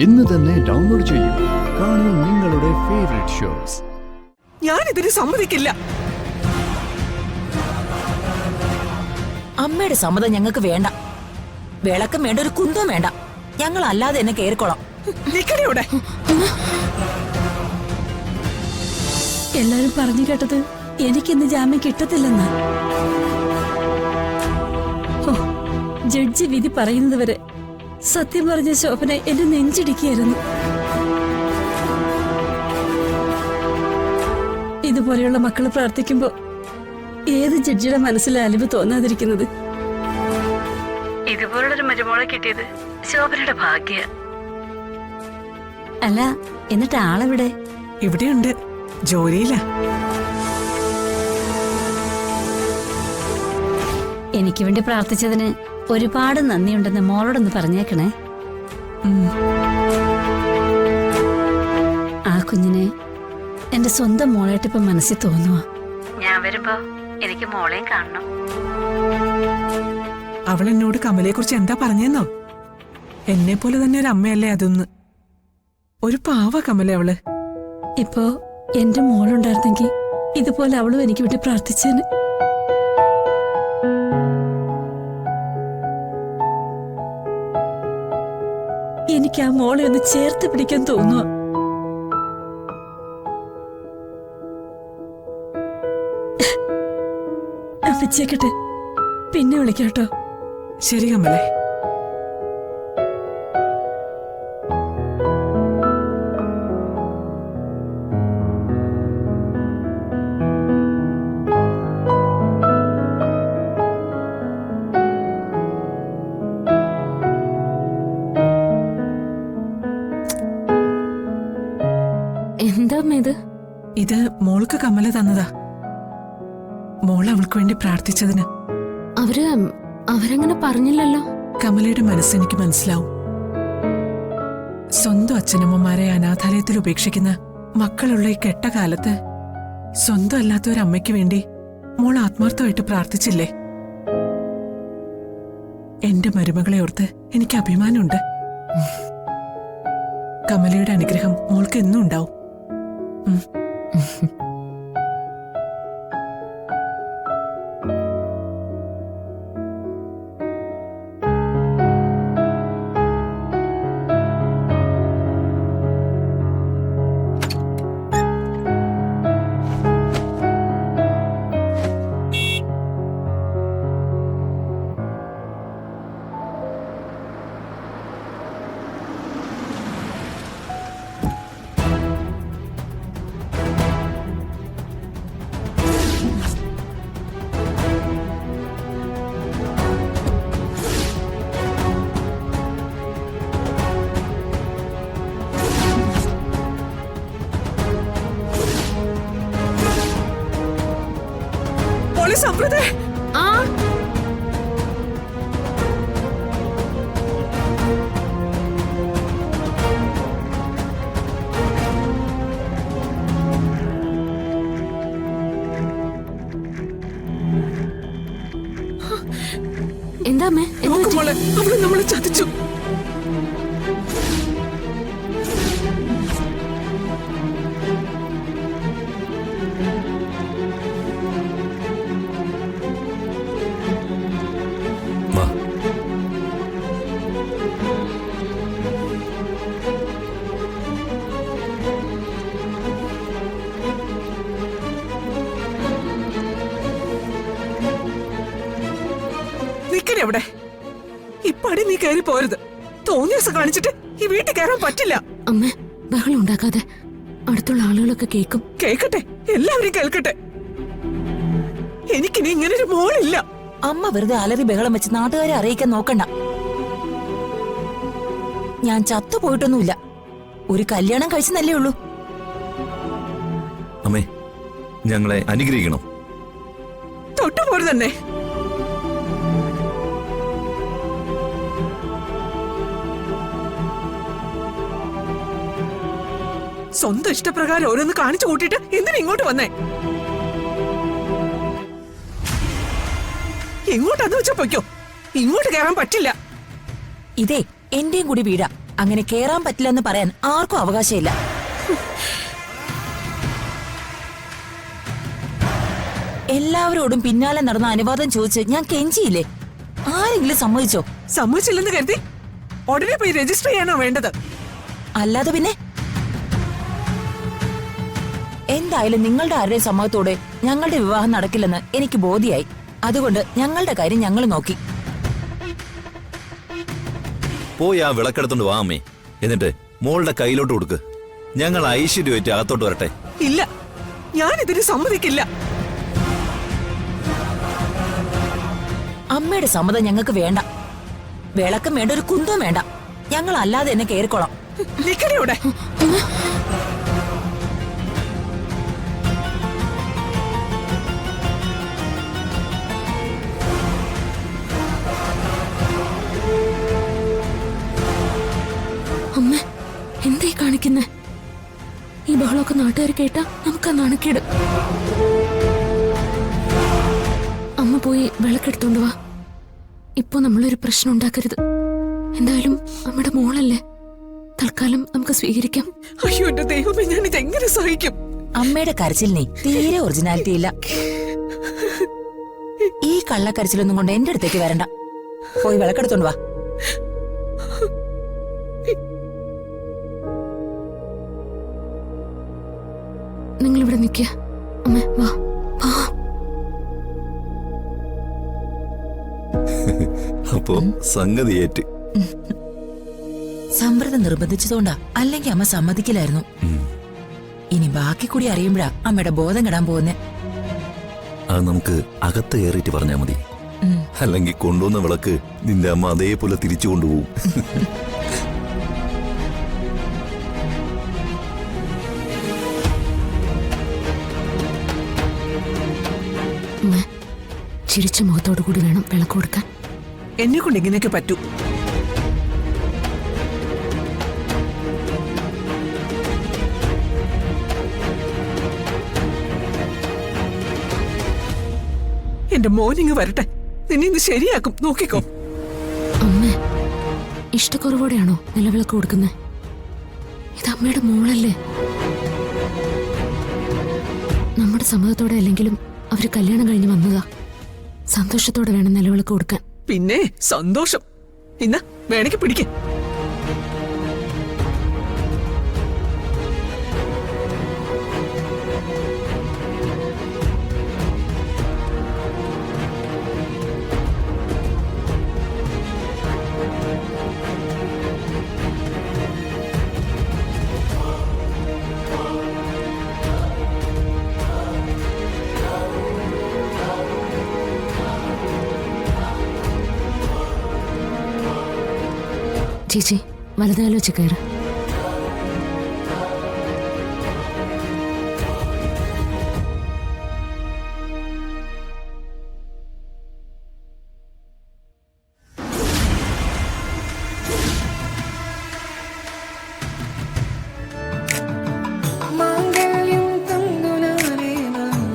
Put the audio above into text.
ഇന്ന് തന്നെ ഡൗൺലോഡ് ചെയ്യൂ. കാണൂ നിങ്ങളുടെ ഫേവറേറ്റ് ഷോസ്. ഞാൻ ഇതിന് സമ്മതിക്കില്ല. അമ്മയുടെ സമ്മതം ഞങ്ങൾക്ക് വേണ്ട. വിളക്കം വേണ്ട, ഒരു കുന്തവും വേണ്ട. ഞങ്ങൾ അല്ലാതെ എന്നെ കേറിക്കോളാം. നിക്കടിയോടെ. എല്ലാരും പറഞ്ഞു കേട്ടത് എനിക്കിന്ന് ജാമ്യം കിട്ടത്തില്ലെന്ന്. ജഡ്ജി വിധി പറയുന്നത് വരെ സത്യം പറഞ്ഞ ശോഭന എന്നെ നെഞ്ചിടിക്കുകയായിരുന്നു. ഇതുപോലെയുള്ള മക്കള് പ്രാർത്ഥിക്കുമ്പോ ഏത് ജഡ്ജിയുടെ മനസ്സിലെ അലിവ് തോന്നാതിരിക്കുന്നത്? ഇതുപോലുള്ളൊരു മരുമോളെ കിട്ടിയത് ശോഭനയുടെ ഭാഗ്യ. അല്ല, എന്നിട്ട് ആളെവിടെ? ഇവിടെയുണ്ട്, ജോലിയില്ല. എനിക്ക് വേണ്ടി പ്രാർത്ഥിച്ചതിന് ഒരുപാട് നന്ദിയുണ്ടെന്ന് മോളോടൊന്ന് പറഞ്ഞേക്കണേ. ആ കുഞ്ഞിനെ എന്റെ സ്വന്തം മോളായിട്ട് ഇപ്പൊ മനസ്സിൽ തോന്നുക. ഞാൻ വരുമ്പോ എനിക്ക് മോളെയും കാണണം. അവൾ എന്നോട് കമലയെ കുറിച്ച് എന്താ പറഞ്ഞെന്നോ? എന്നെ പോലെ തന്നെ ഒരു അമ്മയല്ലേ അതൊന്ന്. ഒരു പാവ കമല അവള്. ഇപ്പോ എന്റെ മോളുണ്ടായിരുന്നെങ്കിൽ ഇതുപോലെ അവളും എനിക്ക് വേണ്ടി പ്രാർത്ഥിച്ചേന്. എനിക്ക് ആ മോളെ ഒന്ന് ചേർത്ത് പിടിക്കാൻ തോന്നുക. വെച്ചേക്കട്ടെ, പിന്നെ വിളിക്കാട്ടോ. ശരി കമലേ. എന്താ ഇത് മോൾക്ക് കമല തന്നതാ. മോൾ അവൾക്ക് വേണ്ടി പ്രാർത്ഥിച്ചതിന്. അവരങ്ങനെ പറഞ്ഞില്ലല്ലോ. കമലയുടെ മനസ്സെനിക്ക് മനസ്സിലാവും. സ്വന്തം അച്ഛനമ്മമാരെ അനാഥാലയത്തിൽ ഉപേക്ഷിക്കുന്ന മക്കളുള്ള ഈ കെട്ട കാലത്ത് സ്വന്തം അല്ലാത്ത ഒരു അമ്മയ്ക്ക് വേണ്ടി മോൾ ആത്മാർത്ഥമായിട്ട് പ്രാർത്ഥിച്ചില്ലേ? എന്റെ മരുമകളെ ഓർത്ത് എനിക്ക് അഭിമാനമുണ്ട്. കമലയുടെ അനുഗ്രഹം മോൾക്ക് എന്നും ഉണ്ടാവും. സമൃദ്ധ, എന്താ അവള് നമ്മളെ ചതിച്ചു. എവിടെ ഈ പടി നീ കയറി പോരുത്. തോന്നിയ ദിവസം കാണിച്ചിട്ട് ഈ വീട്ടിൽ കയറാൻ പറ്റില്ല. അമ്മ, ബഹളം ഉണ്ടാക്കാതെ. അടുത്തുള്ള ആളുകളൊക്കെ കേൾക്കും. കേൾക്കട്ടെ, എല്ലാവരും കേൾക്കട്ടെ. എനിക്കിനി ഇങ്ങനൊരു മോളില്ല. അമ്മ വെറുതെ അലറി ബഹളം വെച്ച് നാട്ടുകാരെ അറിയിക്കാൻ നോക്കണ്ട. ഞാൻ ചത്തുപോയിട്ടൊന്നുമില്ല. ഒരു കല്യാണം കഴിച്ചെന്നല്ലേ ഉള്ളൂ. അമ്മേ, ഞങ്ങളെ അനുഗ്രഹിക്കണം. തൊട്ടുപോരു തന്നെ. സ്വന്തം ഇഷ്ടപ്രകാരം ഓരോന്ന് കാണിച്ചു കൂട്ടിട്ട് എന്തിനാ ഇങ്ങോട്ട് വന്നേ? ഇങ്ങോട്ട് അത് വെച്ചാ പൊയ്ക്കോ. ഇങ്ങോട്ട് കയറാൻ പറ്റില്ല. ഇതേ എന്റെയും കൂടി വീടാ. അങ്ങനെ കേറാൻ പറ്റില്ലെന്ന് പറയാൻ ആർക്കും അവകാശമില്ല. എല്ലാവരോടും പിന്നാലെ നടന്ന അനുവാദം ചോദിച്ച് ഞാൻ കെഞ്ചിയില്ലേ? ആരെങ്കിലും സമ്മതിച്ചോ? സമ്മതിച്ചില്ലെന്ന് കരുതി ഉടനെ പോയി രജിസ്റ്റർ ചെയ്യാനോ വേണ്ടത്? അല്ലാതെ പിന്നെ എന്തായാലും നിങ്ങളുടെ ആരുടെയും സമ്മതത്തോടെ ഞങ്ങളുടെ വിവാഹം നടക്കില്ലെന്ന് എനിക്ക് ബോധ്യായി. അതുകൊണ്ട് ഞങ്ങളുടെ കാര്യം ഞങ്ങൾ നോക്കി. പോയി ആ വിളക്കെടുത്തോണ്ട് വാ അമ്മേ. എന്നിട്ട് മോളുടെ കയ്യിലോട്ട് കൊടുക്ക്. ഞങ്ങൾ ഐശ്വര്യമായിട്ട് അകത്തോട്ട് വരട്ടെ. ഇല്ല, ഞാനിതിന് സമ്മതിക്കില്ല. അമ്മയുടെ സമ്മതം ഞങ്ങൾക്ക് വേണ്ട. വിളക്കം വേണ്ട, ഒരു കുന്തവും വേണ്ട. ഞങ്ങൾ അല്ലാതെ തന്നെ കേറിക്കോളാം. നിക്കടിയോടെ. അമ്മ എന്തേ കാണിക്കുന്നേ? ഈ ബഹളമൊക്കെ നാട്ടുകാർ കേട്ടാ നമുക്ക് നാണക്കേട്. അമ്മ പോയി വിളക്കെടുത്തോണ്ട് വാ. ഇപ്പൊ നമ്മളൊരു പ്രശ്നം ഉണ്ടാക്കരുത്. എന്തായാലും അമ്മയുടെ മോളല്ലേ, തൽക്കാലം നമുക്ക് സ്വീകരിക്കാം. അയ്യോ എന്റെ ദൈവമേ, ഞാൻ ഇതെങ്ങനെ സഹിക്കും? അമ്മയുടെ കരച്ചിലിനെ തീരെ ഒറിജിനാലിറ്റി ഇല്ല. ഈ കള്ളക്കരച്ചിലൊന്നും കൊണ്ട് എന്റെ അടുത്തേക്ക് വരണ്ട. പോയി വിളക്കെടുത്തോണ്ട് വാ. നിങ്ങൾ ഇവിടെ നിൽക്കുക. അമ്മ വാ വാ. അപ്പോ സംഗതിയേറ്റ്. സമ്മർദ്ദം നിർബന്ധിച്ചതുകൊണ്ടാ, അല്ലെങ്കിൽ അമ്മ സമ്മതിക്കില്ലായിരുന്നു. ഇനി ബാക്കി കൂടി അറിയുമ്പോഴാ അമ്മയുടെ ബോധം കെടാൻ പോകുന്നേ. അത് നമുക്ക് അകത്ത് കയറിയിട്ട് പറഞ്ഞാ മതി. അല്ലെങ്കിൽ കൊണ്ടുവന്ന വിളക്ക് നിന്റെ അമ്മ അതേപോലെ തിരിച്ചു കൊണ്ടുപോകും. അമ്മ ചിരിച്ച മുഖത്തോടു കൂടി വേണം വിളക്ക് കൊടുക്കാൻ. എന്നെ കൊണ്ട് ഇങ്ങനെയൊക്കെ പറ്റൂ. എന്റെ മോനിങ് വരട്ടെ, നിന്നെ ഇന്ന് ശരിയാക്കും, നോക്കിക്കോ. അമ്മ ഇഷ്ടക്കുറവോടെയാണോ നിലവിളക്ക് കൊടുക്കുന്നത്? ഇത് അമ്മയുടെ മോളല്ലേ. നമ്മുടെ സമ്മതത്തോടെ അല്ലെങ്കിലും അവര് കല്യാണം കഴിഞ്ഞ് വന്നതാ. സന്തോഷത്തോടെ വേണം നിലവിളക്ക് കൊടുക്കാൻ. പിന്നെ സന്തോഷം. ഇന്ന വേണമെങ്കിൽ പിടിക്കേ. ചേച്ചി വലതുകാലം വെച്ച് കയറ്.